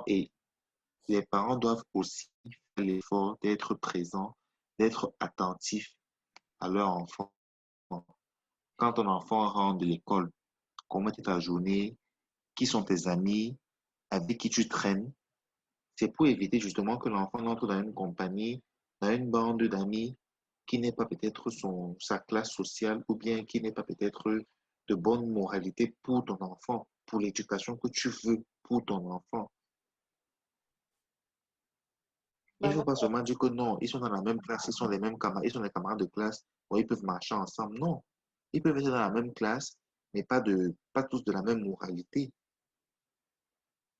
Et les parents doivent aussi faire l'effort d'être présents, d'être attentifs à leur enfant. Quand ton enfant rentre de l'école, comment était ta journée, qui sont tes amis, avec qui tu traînes, c'est pour éviter justement que l'enfant entre dans une compagnie, dans une bande d'amis qui n'est pas peut-être sa classe sociale ou bien qui n'est pas peut-être de bonne moralité pour ton enfant, pour l'éducation que tu veux pour ton enfant. Il ne faut Maman, pas seulement dire que non, ils sont dans la même classe, ils sont les mêmes camarades, ils sont les camarades de classe, bon, ils peuvent marcher ensemble. Non, ils peuvent être dans la même classe, mais pas tous de la même moralité.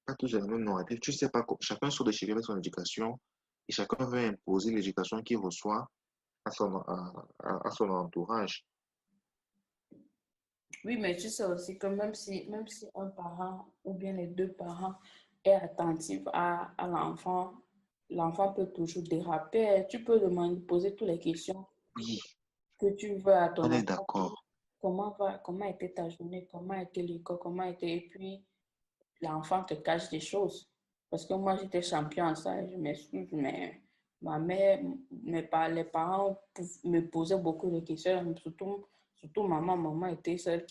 Pas tous de la même moralité. Tu sais pas, chacun sort de chez lui avec son éducation et chacun veut imposer l'éducation qu'il reçoit à son entourage. oui, mais tu sais aussi que même si un parent ou bien les deux parents est attentif à l'enfant, l'enfant peut toujours déraper. Tu peux demander, poser toutes les questions Oui, que tu veux à ton on est enfant. d'accord. Comment était ta journée, comment était l'école, et puis l'enfant te cache des choses. Parce que moi, j'étais champion en ça, je m'excuse, mais ma mère, les parents me posaient beaucoup de questions, surtout maman. Maman était celle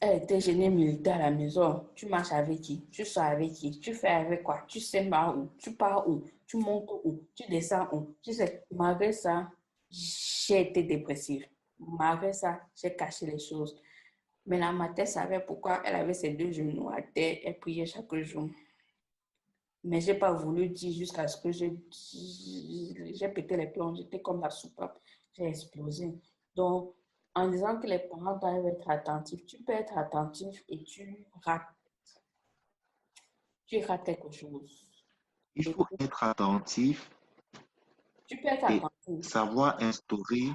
elle était génie militaire à la maison. Tu marches avec qui? Tu sors avec qui? Tu fais avec quoi? Tu sais pas où? Tu pars où? Tu montes où? Tu descends où? Tu sais, malgré ça, j'ai été dépressive. Malgré ça, j'ai caché les choses. Mais la mater savait pourquoi elle avait ses deux genoux à terre. Elle priait chaque jour. Mais je n'ai pas voulu dire jusqu'à ce que j'ai pété les plombs. J'étais comme la soupape. J'ai explosé. Donc, en disant que les parents doivent être attentifs, tu peux être attentif et tu rates quelque chose. Il Et faut être attentif tu peux être et attentif. savoir instaurer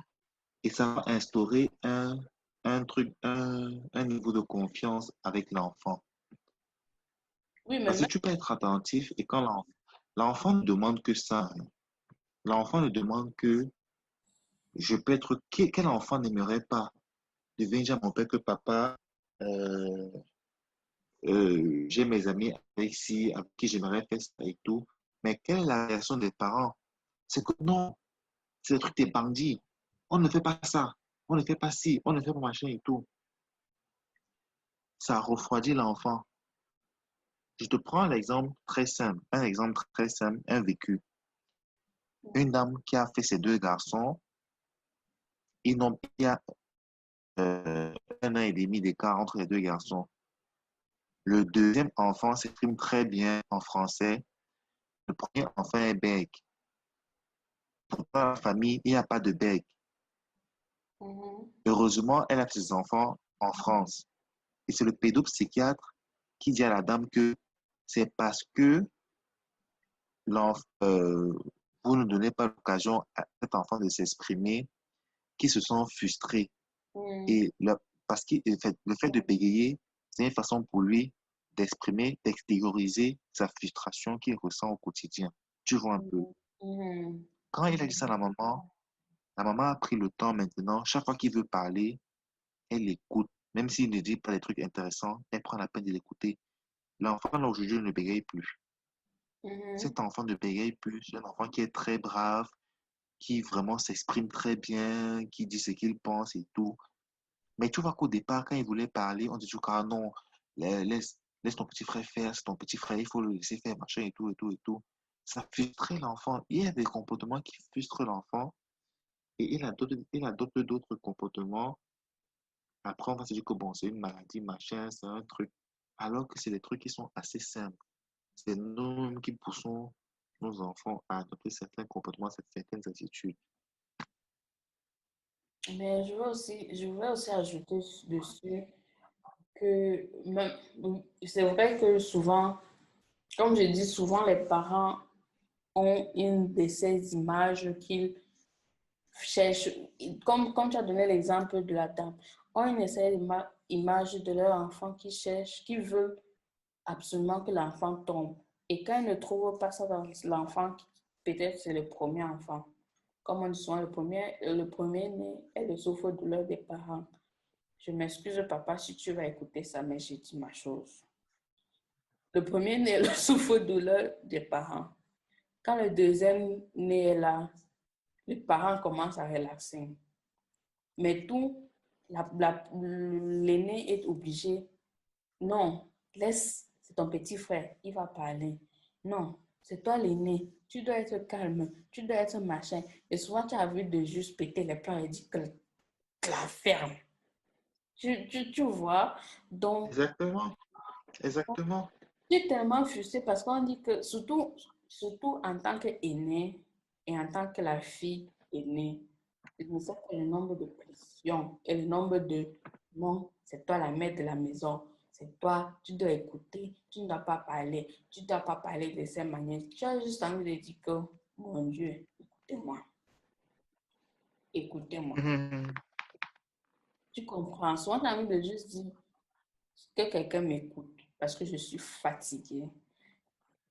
un truc, un niveau de confiance avec l'enfant. Oui, mais Parce que même, tu peux être attentif et quand l'enfant ne demande que ça, hein. L'enfant ne demande que je peux être, quel enfant n'aimerait pas devenir dire à mon père que papa, euh, j'ai mes amis avec qui j'aimerais faire ça et tout. Mais quelle est la réaction des parents? C'est que non, c'est le truc des bandits. On ne fait pas ça. On ne fait pas ci. On ne fait pas machin et tout. Ça refroidit l'enfant. Je te prends un exemple très simple, un vécu. Une dame qui a fait ses deux garçons, il y a 1 an et demi d'écart entre les deux garçons. Le deuxième enfant s'exprime très bien en français. Le premier enfant est bègue. Dans la famille, il n'y a pas de bègue. mhm, Heureusement, elle a ses enfants en France. Et c'est le pédopsychiatre qui dit à la dame que c'est parce que vous ne donnez pas l'occasion à cet enfant de s'exprimer qui se sent frustré. mhm, Et parce que le fait de bégayer, c'est une façon pour lui d'exprimer, d'extérioriser sa frustration qu'il ressent au quotidien. Tu vois un peu. mhm, mhm. Quand il a dit ça à la maman a pris le temps maintenant, chaque fois qu'il veut parler, elle l'écoute. Même s'il ne dit pas des trucs intéressants, elle prend la peine de l'écouter. L'enfant, là, aujourd'hui, ne bégaye plus. Mhm. Cet enfant ne bégaye plus. C'est un enfant qui est très brave, qui vraiment s'exprime très bien, qui dit ce qu'il pense et tout. Mais tu vois qu'au départ, quand il voulait parler, on dit toujours, ah non, laisse ton petit frère faire, c'est ton petit frère, il faut le laisser faire, machin et tout, et tout, et tout. Ça frustrait l'enfant. Il y a des comportements qui frustrent l'enfant et il adopte d'autres comportements. Après, on va se dire que bon, c'est une maladie, machin, c'est un truc. Alors que c'est des trucs qui sont assez simples. C'est nous-mêmes qui poussons nos enfants à adopter certains comportements, certaines attitudes. Mais je veux aussi ajouter dessus que c'est vrai que souvent, comme je dis souvent, les parents ont une de ces images qu'ils cherchent, comme tu as donné l'exemple de la dame, ont une de ces images de leur enfant qui cherche, qui veut absolument que l'enfant tombe. Et quand ils ne trouvent pas ça dans l'enfant, peut-être c'est le premier enfant. Comme on dit souvent, le premier né est le souffre-douleur des parents. Je m'excuse, papa, si tu vas écouter ça, mais j'ai dit ma chose. Le premier-né est le souffre-douleur des parents. Quand le deuxième-né est là, les parents commencent à relaxer. Mais tout, l'aîné est obligé. Non, laisse, c'est ton petit frère, il va parler. Non, c'est toi l'aîné, tu dois être calme, tu dois être machin. Et souvent, tu as envie de juste péter les plans et dire que la ferme. Tu vois, donc, Exactement, exactement. je suis tellement frustrée parce qu'on dit que, surtout en tant qu'aîné et en tant que la fille aînée, je ne sais pas le nombre de pressions et le nombre de non, c'est toi la mère de la maison, c'est toi, tu dois écouter, tu ne dois pas parler, tu ne dois pas parler de cette manière. Tu as juste envie de dire que, mon Dieu, écoutez-moi, écoutez-moi. Mhm. Tu comprends? Souvent, tu as envie de juste dire que quelqu'un m'écoute parce que je suis fatiguée.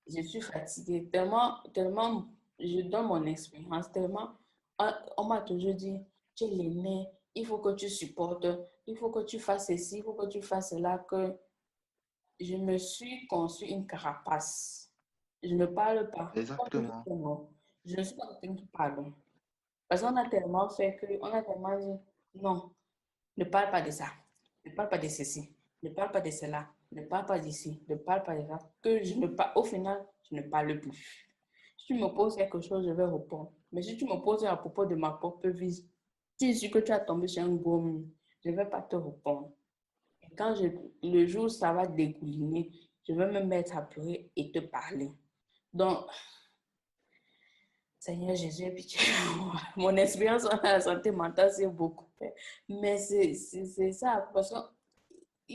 Je suis fatiguée, tellement, tellement, je donne mon expérience, tellement, on m'a toujours dit, tu es l'aîné, il faut que tu supportes, il faut que tu fasses ceci, il faut que tu fasses cela, que je me suis conçu une carapace. Je ne parle pas. Exactement. Je ne suis pas quelqu'un qui parle. Parce qu'on a tellement fait que, on a tellement dit, non, ne parle pas de ça, ne parle pas de ceci, ne parle pas de cela, ne parle pas d'ici, ne parle pas de ça, que je ne parle, au final, je ne parle plus. Si tu me poses quelque chose, je vais répondre. Mais si tu me poses à propos de ma propre vie, tu es sûr que tu as tombé sur un gros mur, je ne vais pas te répondre. Et quand le jour où ça va dégouliner, je vais me mettre à pleurer et te parler. Donc, Seigneur Jésus, et pitié. Mon expérience en la santé mentale, c'est beaucoup. Mais c'est ça, parce que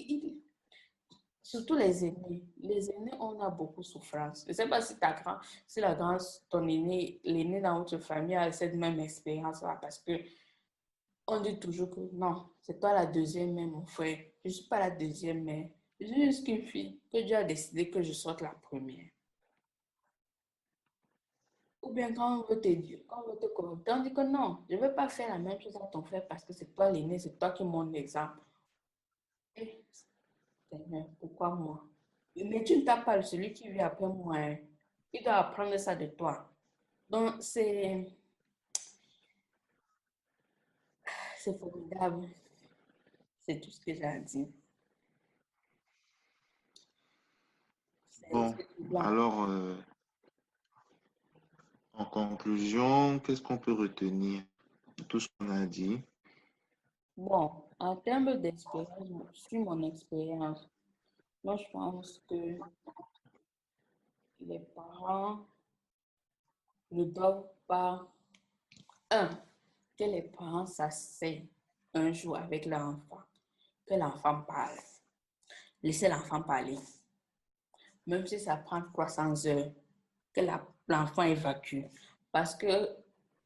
surtout les aînés, on a beaucoup de souffrance. Je ne sais pas si si la grande, ton aîné, l'aîné dans votre famille a cette même expérience-là, parce que on dit toujours que non, c'est toi la deuxième mère, mon frère. Je ne suis pas la deuxième mère. Je suis juste une fille que Dieu a décidé que je sorte la première. Ou bien quand on veut te dire, quand on veut te corriger, on dit que non, je ne veux pas faire la même chose à ton frère parce que c'est toi l'aîné, c'est toi qui montres l'exemple. Eh, Seigneur, pourquoi moi? Mais tu ne t'as pas celui qui vit après moi, hein. Il doit apprendre ça de toi. Donc, c'est formidable. C'est tout ce que j'ai à dire. Bon, C'est troublant. alors, en conclusion, qu'est-ce qu'on peut retenir de tout ce qu'on a dit? Bon, en termes d'expérience, sur mon expérience, moi, je pense que les parents ne doivent pas, un, que les parents s'asseyent un jour avec l'enfant, que l'enfant parle. Laissez l'enfant parler. Même si ça prend 300 heures, que l'enfant évacue. Parce que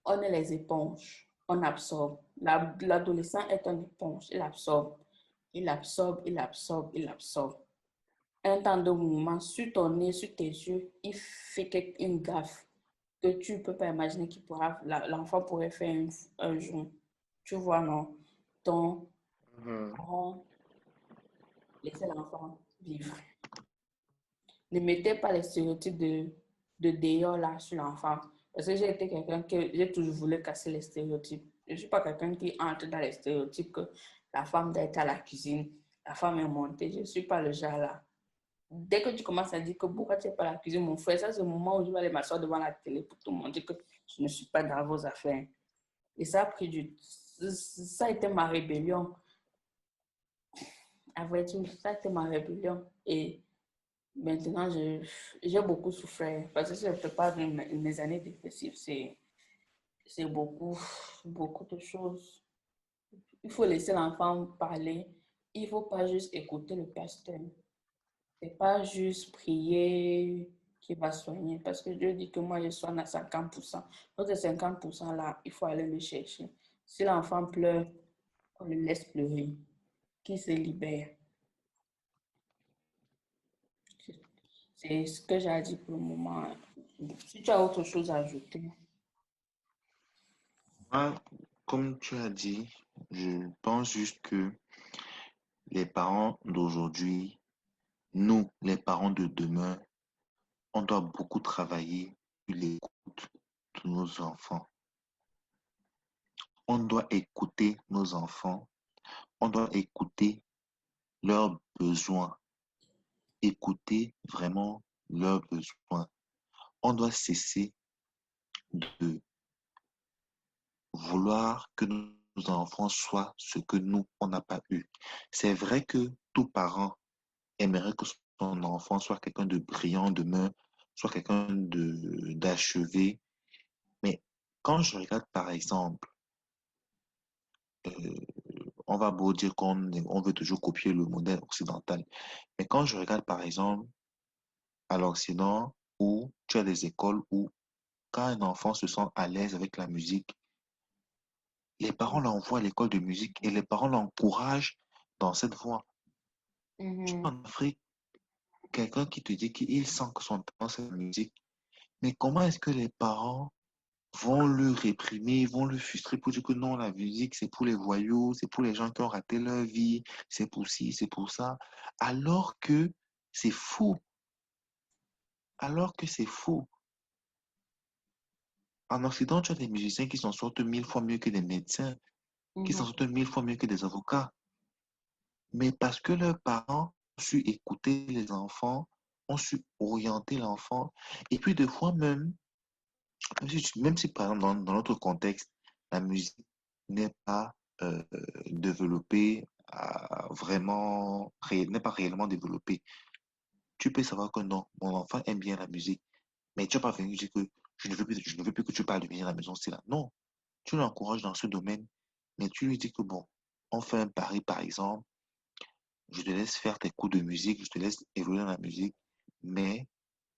on est les éponges, on absorbe. L'adolescent est une éponge, il absorbe, il absorbe, il absorbe, il absorbe. Un temps de mouvement sur ton nez, sur tes yeux, il fait une gaffe que tu ne peux pas imaginer qu'il pourra, l'enfant pourrait faire un jour. Tu vois, non? Donc, Mhm. laissez l'enfant vivre. Ne mettez pas les stéréotypes de dehors là sur l'enfant. Parce que j'ai été quelqu'un que j'ai toujours voulu casser les stéréotypes. Je ne suis pas quelqu'un qui entre dans les stéréotypes que la femme doit être à la cuisine, la femme est montée. Je ne suis pas le genre là. Dès que tu commences à dire que pourquoi tu n'es pas à la cuisine, mon frère, ça c'est le moment où je vais aller m'asseoir devant la télé pour te montrer que je ne suis pas dans vos affaires. Et ça a pris ça a été ma rébellion. À vrai dire, ça a été ma rébellion. Et maintenant, j'ai beaucoup souffert parce que si je prépare mes années dépressives, c'est beaucoup, beaucoup de choses. Il faut laisser l'enfant parler. Il ne faut pas juste écouter le pasteur. C'est pas juste prier qui va soigner parce que Dieu dit que moi je soigne à 50%. L'autre 50% là, il faut aller le chercher. Si l'enfant pleure, on le laisse pleurer. Qui se libère. C'est ce que j'ai à dire pour le moment. Si tu as autre chose à ajouter. Moi, comme tu as dit, je pense juste que les parents d'aujourd'hui nous, les parents de demain, on doit beaucoup travailler sur l'écoute de nos enfants. On doit écouter nos enfants. On doit écouter leurs besoins. Écouter vraiment leurs besoins. On doit cesser de vouloir que nos enfants soient ce que nous, on n'a pas eu. C'est vrai que tout parent aimerait que son enfant soit quelqu'un de brillant demain, soit quelqu'un d'achevé. Mais quand je regarde, par exemple, euh, on va beau dire on veut toujours copier le modèle occidental. Mais quand je regarde, par exemple, à l'Occident, où tu as des écoles où, quand un enfant se sent à l'aise avec la musique, les parents l'envoient à l'école de musique et les parents l'encouragent dans cette voie. Mhm. En Afrique, quelqu'un qui te dit qu'il sent que son talent, c'est la musique, mais comment est-ce que les parents vont le réprimer, vont le frustrer pour dire que non, la musique, c'est pour les voyous, c'est pour les gens qui ont raté leur vie, c'est pour ci, c'est pour ça, alors que c'est faux, alors que c'est faux. En Occident, tu as des musiciens qui s'en sortent 1000 fois mieux que des médecins, qui s'en Mhm. sortent 1000 fois mieux que des avocats. Mais parce que leurs parents ont su écouter les enfants, ont su orienter l'enfant, et puis des fois même, même si par exemple dans notre contexte, la musique n'est pas développée, n'est pas réellement développée, tu peux savoir que non, mon enfant aime bien la musique, mais tu vas pas venir dire que je ne veux plus que tu parles de musique à la maison, c'est là. Non, tu l'encourages dans ce domaine, mais tu lui dis que bon, on fait un pari par exemple, je te laisse faire tes cours de musique, je te laisse évoluer dans la musique, mais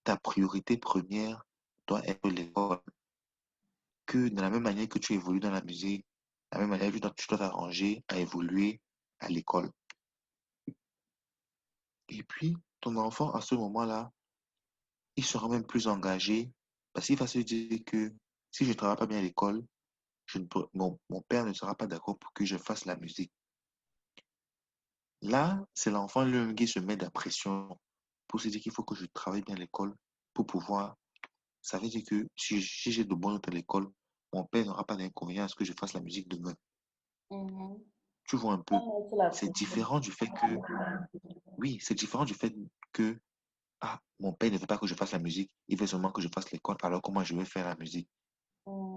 ta priorité première doit être l'école. Que de la même manière que tu évolues dans la musique, de la même manière que tu dois t'arranger à évoluer à l'école. Et puis, ton enfant, à ce moment-là, il sera même plus engagé parce qu'il va se dire que si je ne travaille pas bien à l'école, mon père ne sera pas d'accord pour que je fasse la musique. Là, c'est l'enfant lui-même qui se met de la pression pour se dire qu'il faut que je travaille bien à l'école pour pouvoir. Ça veut dire que si j'ai de bonnes notes à l'école, mon père n'aura pas d'inconvénient à ce que je fasse la musique demain. Mhm. Tu vois un peu, On met la c'est pression. différent du fait que, oui, c'est différent du fait que, ah, mon père ne veut pas que je fasse la musique, il veut seulement que je fasse l'école, alors comment je vais faire la musique?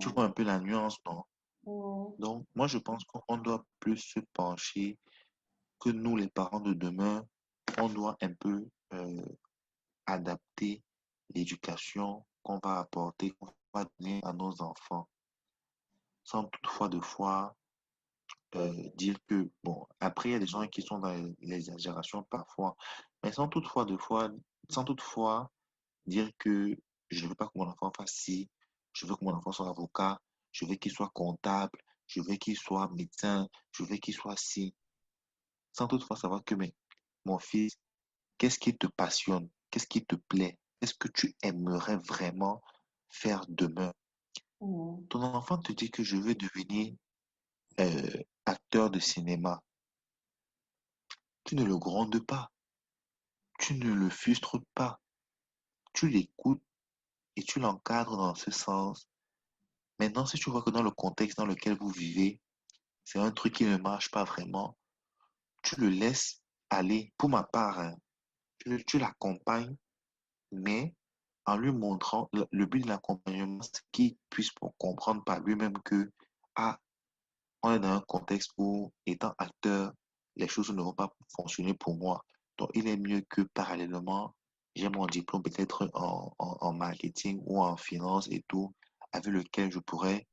Tu Mhm. vois un peu la nuance, non? Mhm. Donc, moi, je pense qu'on doit plus se pencher que nous, les parents de demain, on doit un peu adapter l'éducation qu'on va apporter, qu'on va donner à nos enfants, sans toutefois de fois dire que, bon, après, il y a des gens qui sont dans l'exagération parfois, mais sans toutefois dire que je ne veux pas que mon enfant fasse ci, je veux que mon enfant soit avocat, je veux qu'il soit comptable, je veux qu'il soit médecin, je veux qu'il soit ci, sans toutefois savoir que, mais, mon fils, qu'est-ce qui te passionne? Qu'est-ce qui te plaît? Qu'est-ce que tu aimerais vraiment faire demain? Mhm. Ton enfant te dit que je veux devenir acteur de cinéma. Tu ne le grondes pas, tu ne le frustres pas, tu l'écoutes et tu l'encadres dans ce sens. Maintenant, si tu vois que dans le contexte dans lequel vous vivez, c'est un truc qui ne marche pas vraiment, tu le laisses aller. Pour ma part, hein, tu l'accompagnes, mais en lui montrant, le but de l'accompagnement, c'est qu'il puisse comprendre par lui-même que, ah, on est dans un contexte où, étant acteur, les choses ne vont pas fonctionner pour moi. Donc, il est mieux que parallèlement, j'ai mon diplôme peut-être en marketing ou en finance et tout, avec lequel je pourrais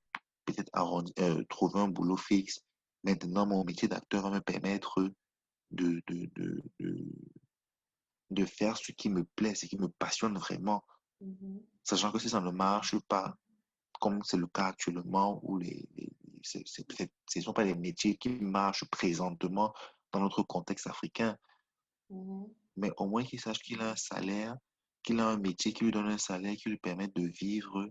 peut-être trouver un boulot fixe. Maintenant, mon métier d'acteur va me permettre de, de faire ce qui me plaît, ce qui me passionne vraiment. Mhm. Sachant que si ça ne marche pas, comme c'est le cas actuellement, où ce ne sont pas les métiers qui marchent présentement dans notre contexte africain, Mhm. mais au moins qu'il sache qu'il a un salaire, qu'il a un métier qui lui donne un salaire qui lui permet de vivre